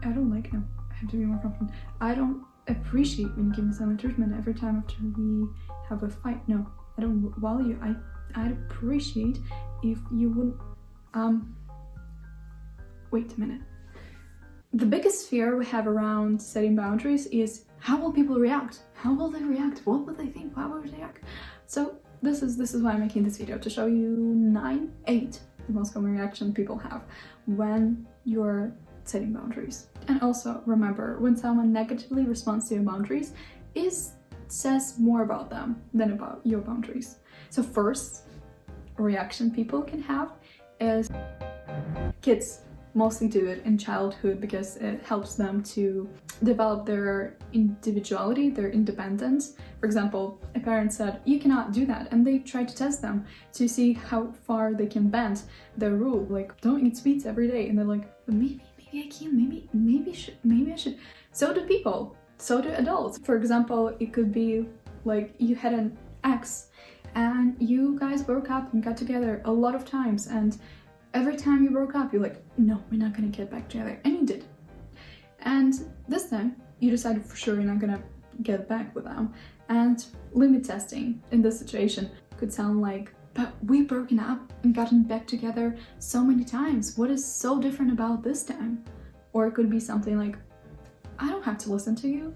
I don't like him. I have to be more confident. I don't appreciate when you give me silent treatment every time after we have a fight. No, I don't value. I'd appreciate if you wouldn't. Wait a minute. The biggest fear we have around setting boundaries is how will people react? How will they react? What will they think? How will they react? So this is why I'm making this video, to show you 8 the most common reaction people have when you're setting boundaries. And also remember, when someone negatively responds to your boundaries, it says more about them than about your boundaries. So first reaction people can have is kids mostly do it in childhood because it helps them to develop their individuality, their independence. For example, a parent said, you cannot do that, and they try to test them to see how far they can bend their rule, like don't eat sweets every day, and they're like, maybe I can, maybe I should. So do people, so do adults. For example, it could be like you had an ex and you guys broke up and got together a lot of times, and every time you broke up, you're like, no, we're not gonna get back together. And you did. And this time, you decided for sure you're not gonna get back with them. And limit testing in this situation could sound like, but we've broken up and gotten back together so many times. What is so different about this time? Or it could be something like, I don't have to listen to you.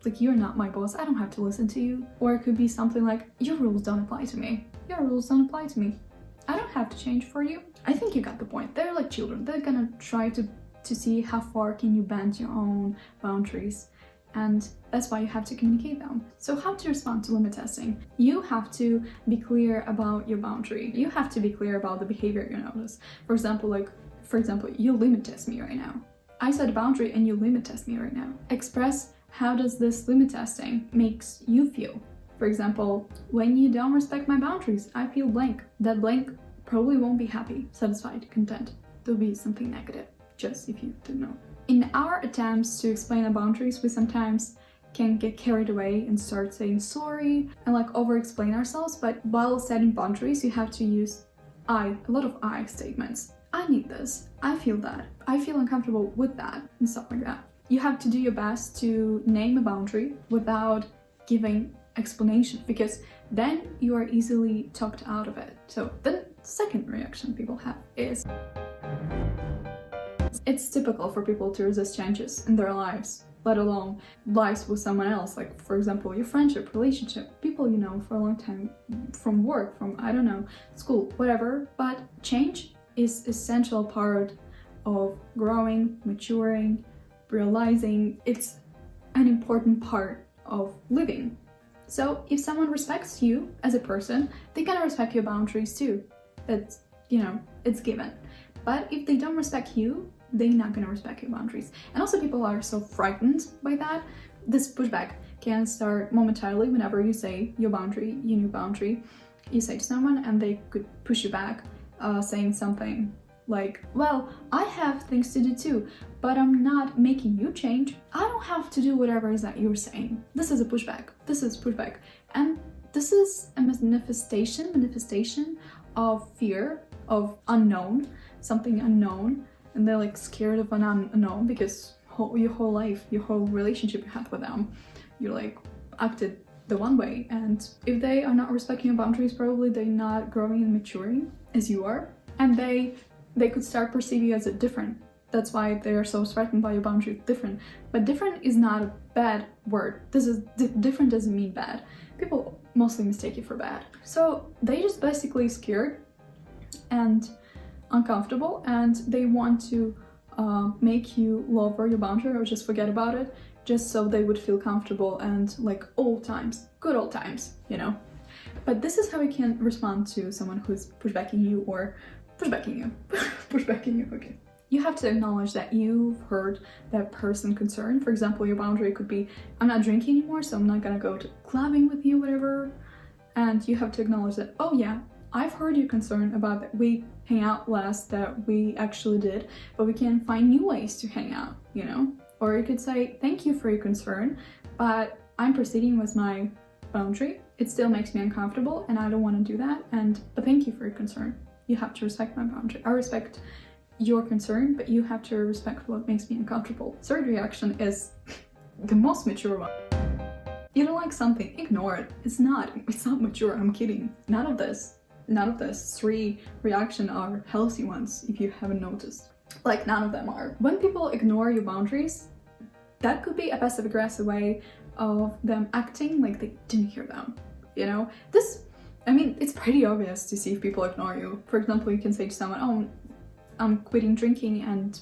Like, you're not my boss, I don't have to listen to you. Or it could be something like, your rules don't apply to me. Your rules don't apply to me. I don't have to change for you. I think you got the point. They're like children. They're gonna try to see how far can you bend your own boundaries. And that's why you have to communicate them. So how to respond to limit testing? You have to be clear about your boundary. You have to be clear about the behavior you notice. For example, you limit test me right now. I set a boundary and you limit test me right now. Express how does this limit testing makes you feel. For example, when you don't respect my boundaries, I feel blank. That blank probably won't be happy, satisfied, content. There'll be something negative, just if you didn't know. In our attempts to explain our boundaries, we sometimes can get carried away and start saying sorry and like over-explain ourselves, but while setting boundaries, you have to use a lot of I statements. I need this, I feel that, I feel uncomfortable with that, and stuff like that. You have to do your best to name a boundary without giving explanation, because then you are easily talked out of it. So the second reaction people have is, it's typical for people to resist changes in their lives, let alone lives with someone else, like for example your friendship, relationship, people you know for a long time, from work, from I don't know, school, whatever. But change is essential part of growing, maturing, realizing. It's an important part of living. So if someone respects you as a person, they're gonna respect your boundaries too. That's, it's given. But if they don't respect you, they're not gonna respect your boundaries. And also people are so frightened by that. This pushback can start momentarily whenever you say your boundary, your new boundary. You say to someone and they could push you back, saying something like, well, I have things to do too, but I'm not making you change. I don't have to do whatever it is that you're saying. This is a pushback. This is pushback. And this is a manifestation of fear, of unknown, something unknown. And they're like scared of an unknown because your whole life, your whole relationship you had with them, you like acted the one way. And if they are not respecting your boundaries, probably they're not growing and maturing as you are. And they could start perceiving you as a different. That's why they are so threatened by your boundary. Different. But different is not a bad word. Different doesn't mean bad. People mostly mistake it for bad. So they just basically scared and uncomfortable, and they want to make you lower your boundary or just forget about it, just so they would feel comfortable and like old times, good old times, But this is how you can respond to someone who's pushbacking you or pushbacking you, okay. You have to acknowledge that you've heard that person concern. For example, your boundary could be, I'm not drinking anymore, so I'm not gonna go to clubbing with you, whatever. And you have to acknowledge that, oh yeah, I've heard your concern about that we hang out less, that we actually did, but we can find new ways to hang out, Or you could say, thank you for your concern, but I'm proceeding with my boundary. It still makes me uncomfortable and I don't want to do that, but thank you for your concern. You have to respect my boundary. I respect your concern, but you have to respect what makes me uncomfortable. Third reaction is the most mature one. You don't like something, ignore it. It's not mature, I'm kidding. None of this 3 reactions are healthy ones, if you haven't noticed. Like, none of them are. When people ignore your boundaries, that could be a passive-aggressive way of them acting like they didn't hear them, you know? It's pretty obvious to see if people ignore you. For example, you can say to someone, oh, I'm quitting drinking and,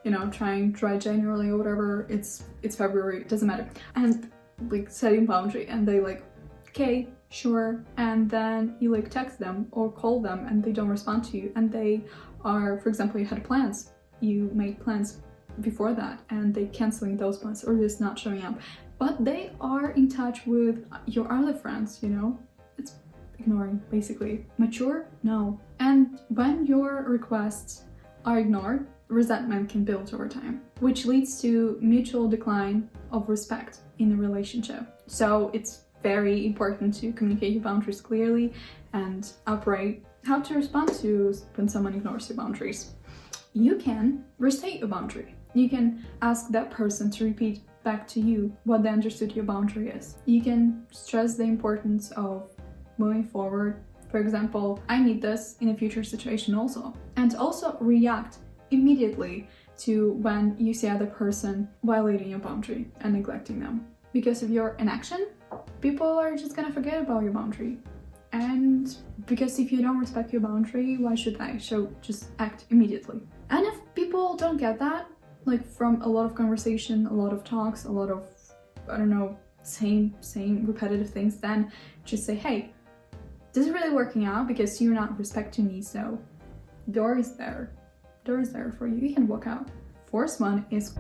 you know, trying dry January or whatever, it's February, it doesn't matter. And like setting boundary, and they like, okay, sure. And then you like text them or call them and they don't respond to you. And they are, for example, you had plans, you made plans before that and they canceling those plans or just not showing up. But they are in touch with your other friends, you know? It's ignoring, basically. Mature? No. And when your requests are ignored, resentment can build over time, which leads to mutual decline of respect in a relationship. So it's very important to communicate your boundaries clearly and outright. How to respond to when someone ignores your boundaries. You can restate your boundary. You can ask that person to repeat back to you what they understood your boundary is. You can stress the importance of moving forward. For example, I need this in a future situation also. And also react immediately to when you see other person violating your boundary and neglecting them. Because of your inaction, people are just gonna forget about your boundary. And because if you don't respect your boundary, why should I? So just act immediately. And if people don't get that, like from a lot of conversation, a lot of talks, a lot of, I don't know, same repetitive things, then just say, hey, this is really working out because you're not respecting me, so door is there for you. You can walk out. Fourth one is,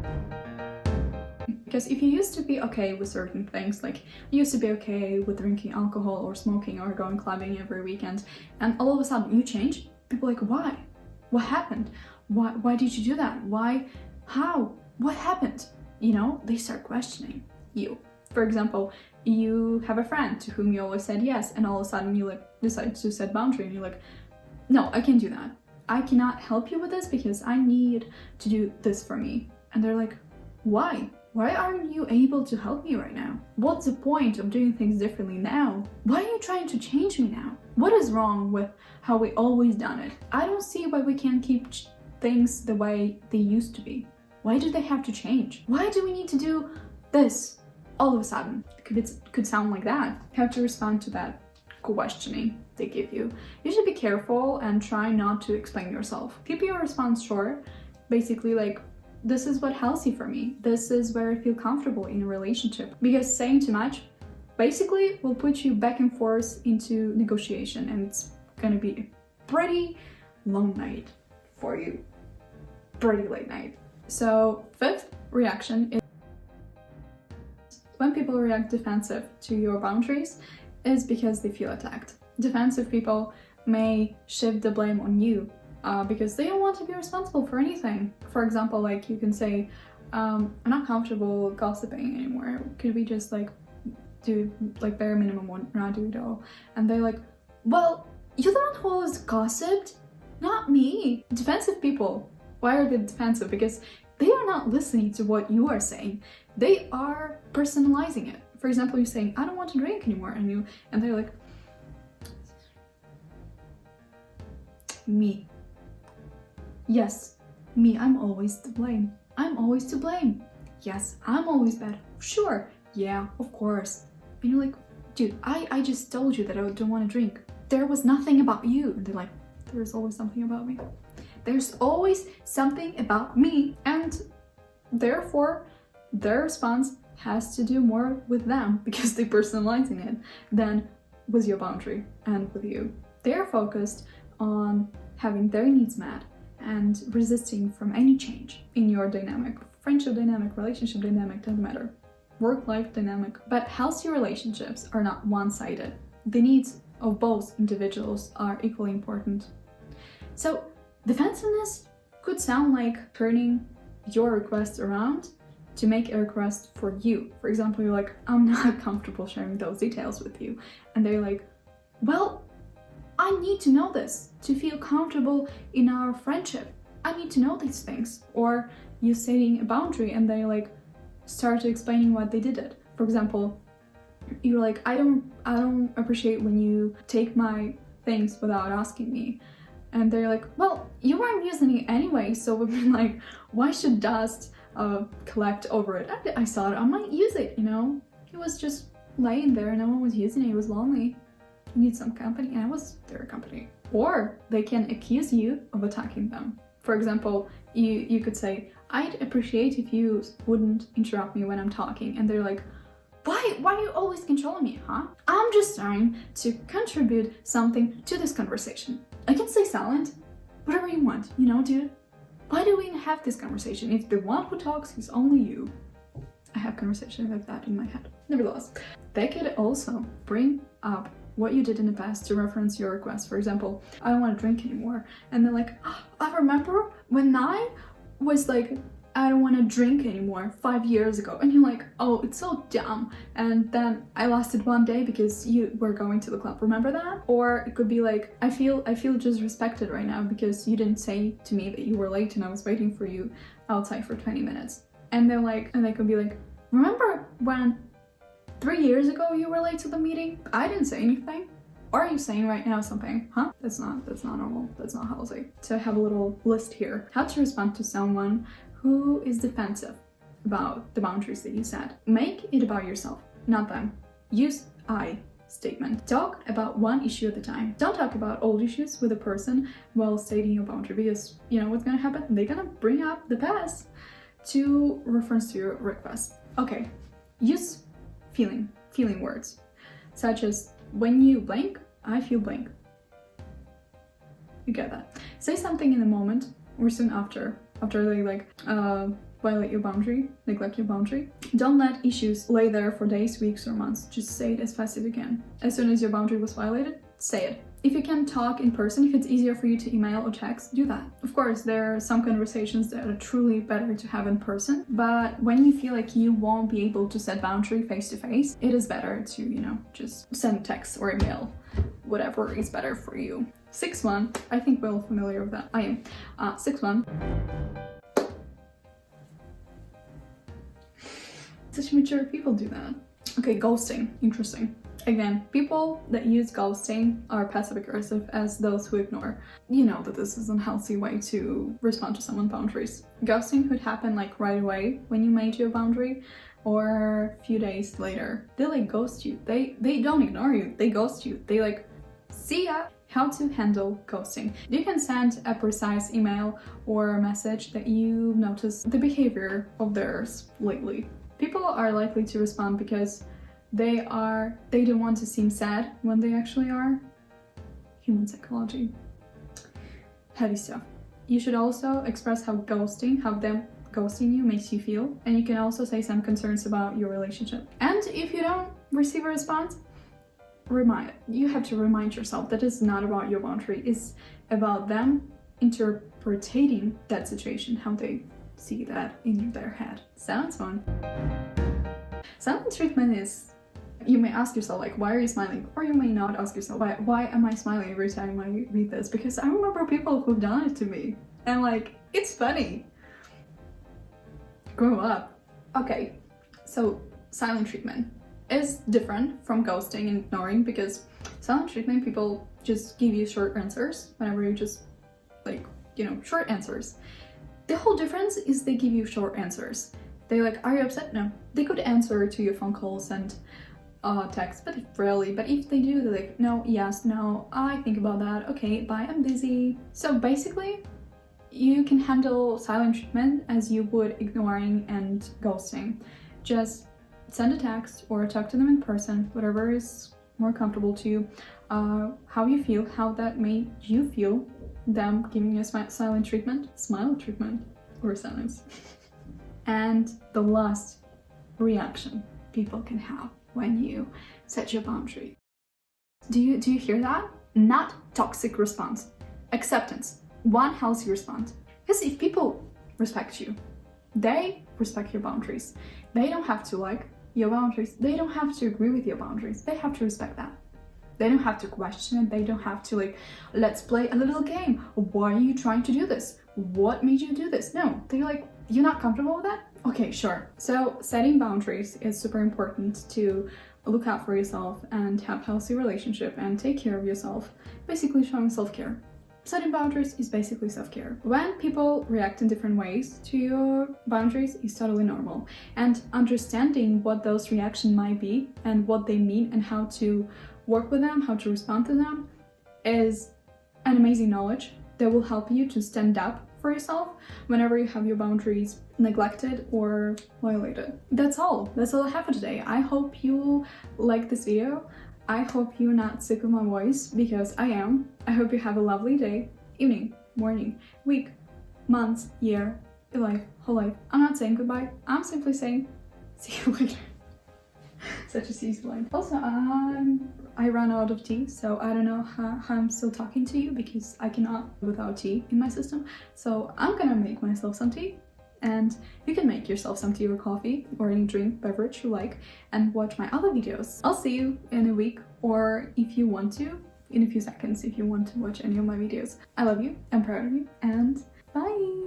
because if you used to be okay with certain things, like you used to be okay with drinking alcohol or smoking or going clubbing every weekend, and all of a sudden you change, people are like, why? What happened? Why did you do that? Why? How? What happened? You know, they start questioning you. For example, you have a friend to whom you always said yes, and all of a sudden you like decide to set boundary and you're like, no, I can't do that. I cannot help you with this because I need to do this for me. And they're like, why? Why aren't you able to help me right now? What's the point of doing things differently now? Why are you trying to change me now? What is wrong with how we always done it? I don't see why we can't keep things the way they used to be. Why do they have to change? Why do we need to do this all of a sudden? It could sound like that. You have to respond to that questioning they give you. You should be careful and try not to explain yourself. Keep your response short. Basically like, this is what healthy for me. This is where I feel comfortable in a relationship. Because saying too much basically will put you back and forth into negotiation, and it's gonna be a pretty long night for you. Pretty late night. So fifth reaction is when people react defensive to your boundaries is because they feel attacked. Defensive people may shift the blame on you because they don't want to be responsible for anything. For example, like you can say, I'm not comfortable gossiping anymore. Could we just like do like bare minimum one, not do it all? And they're like, well, you're the one who always gossiped, not me. Defensive people, why are they defensive? Because they are not listening to what you are saying. They are personalizing it. For example, you're saying, I don't want to drink anymore, and they're like, me. Yes, me, I'm always to blame. I'm always to blame. Yes, I'm always bad. Sure, yeah, of course. And you're like, dude, I just told you that I don't want to drink. There was nothing about you. And they're like, there's always something about me. There's always something about me. And therefore, their response has to do more with them because they're personalizing it than with your boundary and with you. They're focused on having their needs met and resisting from any change in your dynamic. Friendship dynamic, relationship dynamic, doesn't matter. Work-life dynamic. But healthy relationships are not one-sided. The needs of both individuals are equally important. So defensiveness could sound like turning your request around to make a request for you. For example, you're like, I'm not comfortable sharing those details with you. And they're like, well, I need to know this to feel comfortable in our friendship. I need to know these things. Or you setting a boundary and they like start explaining what they did it. For example, you're like, I don't appreciate when you take my things without asking me. And they're like, well, you weren't using it anyway, so we've been like, why should dust collect over it? I thought I might use it, you know? It was just laying there, no one was using it, it was lonely. You need some company, and I was their company. Or they can accuse you of attacking them. For example, you could say, I'd appreciate if you wouldn't interrupt me when I'm talking. And they're like, why are you always controlling me, huh? I'm just trying to contribute something to this conversation. I can stay silent, whatever you want, you know, dude? Why do we even have this conversation if the one who talks is only you? I have conversations like that in my head. Nevertheless, they could also bring up what you did in the past to reference your request. For example, I don't want to drink anymore. And they're like, oh, I remember when I was like, I don't want to drink anymore 5 years ago. And you're like, oh, it's so dumb. And then I lasted 1 day because you were going to the club. Remember that? Or it could be like, I feel disrespected right now because you didn't say to me that you were late and I was waiting for you outside for 20 minutes. And they're like, and they could be like, remember when 3 years ago you were late to the meeting? I didn't say anything. Or are you saying right now something? Huh? That's not normal. That's not how I'll say. So I have a little list here. How to respond to someone who is defensive about the boundaries that you set. Make it about yourself, not them. Use I statement. Talk about one issue at a time. Don't talk about old issues with a person while stating your boundary, because you know what's gonna happen? They're gonna bring up the past to reference to your request. Okay, use feeling words, such as when you blank, I feel blank. You get that. Say something in the moment or soon after they like violate your boundary, neglect your boundary. Don't let issues lay there for days, weeks, or months. Just say it as fast as you can. As soon as your boundary was violated, say it. If you can talk in person, if it's easier for you to email or text, do that. Of course, there are some conversations that are truly better to have in person, but when you feel like you won't be able to set boundary face to face, it is better to, you know, just send text or email, whatever is better for you. 6-1, I think we're all familiar with that. I am. 6-1. Such mature people do that. Okay, ghosting. Interesting. Again, people that use ghosting are passive-aggressive as those who ignore. You know that this is an unhealthy way to respond to someone's boundaries. Ghosting could happen like right away when you made your boundary, or a few days later. They like ghost you. They don't ignore you, they ghost you. They like, see ya. How to handle ghosting. You can send a precise email or a message that you notice the behavior of theirs lately. People are likely to respond because they don't want to seem sad when they actually are. Human psychology. Heavy stuff. You should also express how them ghosting you makes you feel, and you can also say some concerns about your relationship. And if you don't receive a response, you have to remind yourself that it's not about your boundary, it's about them interpreting that situation, how they see that in their head. Sounds fun. Silent treatment is, you may ask yourself like, why are you smiling? Or you may not ask yourself, why am I smiling every time I read this? Because I remember people who've done it to me. And like, it's funny. Grow up. Okay, so silent treatment is different from ghosting and ignoring, because silent treatment, people just give you short answers whenever you just like, you know, short answers. The whole difference is they give you short answers. They're like, are you upset? No. They could answer to your phone calls and text, but rarely. But if they do, they're like, no, yes, no, I think about that. Okay, bye, I'm busy. So basically, you can handle silent treatment as you would ignoring and ghosting. Just send a text or talk to them in person, whatever is more comfortable to you. How you feel, how that made you feel, them giving you a silent treatment, smile treatment, or silence. And the last reaction people can have when you set your boundary. Do you hear that? Not toxic response. Acceptance. One healthy response. Because if people respect you, they respect your boundaries. They don't have to like your boundaries. They don't have to agree with your boundaries. They have to respect that. They don't have to question it. They don't have to like, let's play a little game. Why are you trying to do this? what made you do this? No, they're like, you're not comfortable with that? Okay, sure. So setting boundaries is super important to look out for yourself and have healthy relationship and take care of yourself. Basically showing self-care. Setting boundaries is basically self-care. When people react in different ways to your boundaries is totally normal. And understanding what those reactions might be and what they mean and how to work with them, how to respond to them is an amazing knowledge that will help you to stand up for yourself whenever you have your boundaries neglected or violated. That's all I have for today. I hope you like this video. I hope you're not sick of my voice, because I am. I hope you have a lovely day, evening, morning, week, month, year, your life, whole life. I'm not saying goodbye, I'm simply saying see you later. Such a easy line. Also, I ran out of tea, so I don't know how I'm still talking to you, because I cannot without tea in my system. So I'm gonna make myself some tea, and you can make yourself some tea or coffee or any drink, beverage you like, and watch my other videos. I'll see you in a week, or if you want to, in a few seconds, if you want to watch any of my videos. I love you, I'm proud of you, and bye!